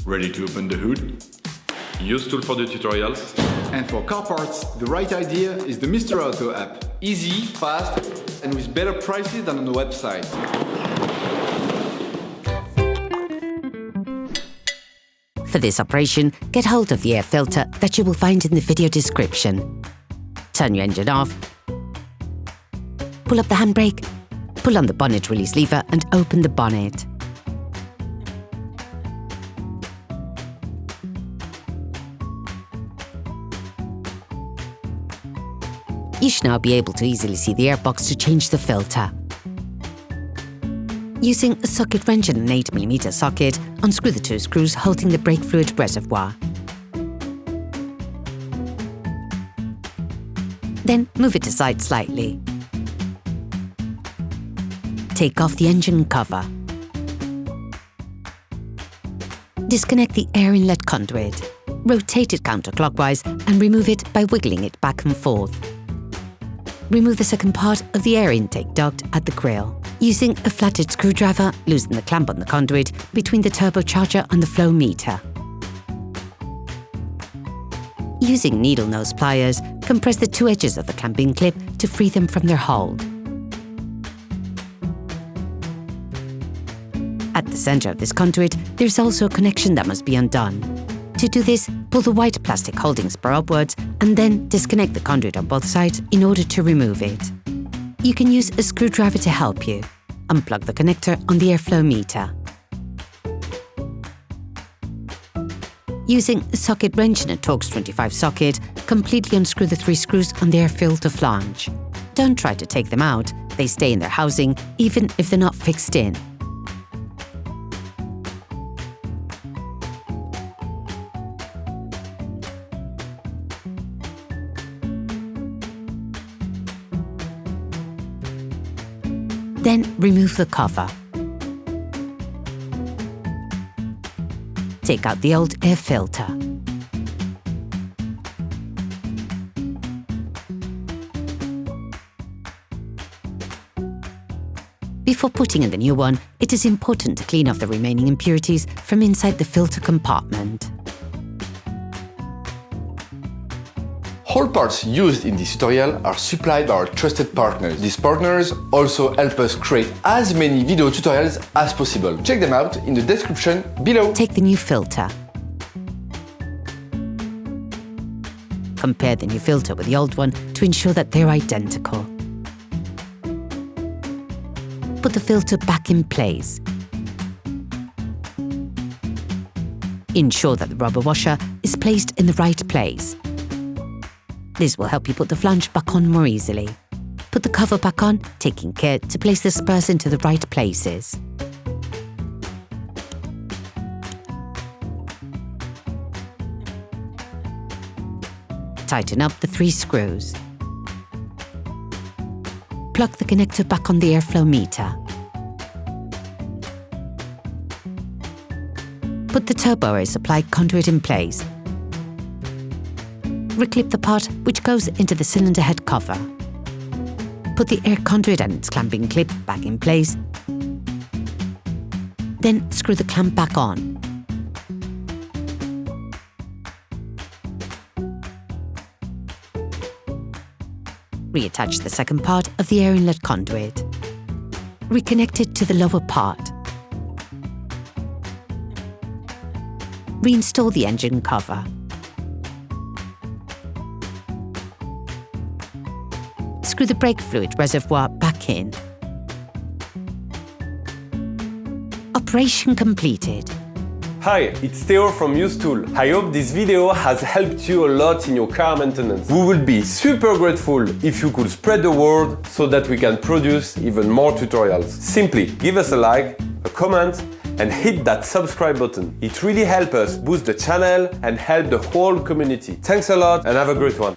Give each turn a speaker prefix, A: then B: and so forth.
A: Ready to open the hood? Usetool for the tutorials.
B: And for car parts, the right idea is the Mr. Auto app. Easy, fast, and with better prices than on the website.
C: For this operation, get hold of the air filter that you will find in the video description. Turn your engine off, pull up the handbrake, pull on the bonnet release lever and open the bonnet. You should now be able to easily see the airbox to change the filter. Using a socket wrench and an 8mm socket, unscrew the two screws holding the brake fluid reservoir. Then move it aside slightly. Take off the engine cover. Disconnect the air inlet conduit. Rotate it counterclockwise and remove it by wiggling it back and forth. Remove the second part of the air intake duct at the grill. Using a flathead screwdriver, loosen the clamp on the conduit between the turbocharger and the flow meter. Using Needlenose pliers, compress the two edges of the clamping clip to free them from their hold. At the center of this conduit, there's also a connection that must be undone. To do this, pull the white plastic holding spur upwards and then disconnect the conduit on both sides in order to remove it. You can use a screwdriver to help you. Unplug the connector on the airflow meter. Using a socket wrench and a Torx T25 socket, completely unscrew the 3 screws on the air filter flange. Don't try to take them out, they stay in their housing even if they're not fixed in. Then remove the cover. Take out the old air filter. Before putting in the new one, it is important to clean off the remaining impurities from inside the filter compartment.
D: All parts used in this tutorial are supplied by our trusted partners. These partners also help us create as many video tutorials as possible. Check them out in the description below.
C: Take the new filter. Compare the new filter with the old one to ensure that they're identical. Put the filter back in place. Ensure that the rubber washer is placed in the right place. This will help you put the flange back on more easily. Put the cover back on, taking care to place the spurs into the right places. Tighten up the 3 screws. Plug the connector back on the airflow meter. Put the turbo air supply conduit in place. Reclip the part which goes into the cylinder head cover. Put the air conduit and its clamping clip back in place. Then screw the clamp back on. Reattach the second part of the air inlet conduit. Reconnect it to the lower part. Reinstall the engine cover. Screw the brake fluid reservoir back in. Operation completed.
E: Hi, it's Theo from Usetool. I hope this video has helped you a lot in your car maintenance. We will be super grateful if you could spread the word so that we can produce even more tutorials. Simply give us a like, a comment, and hit that subscribe button. It really helps us boost the channel and help the whole community. Thanks a lot and have a great one.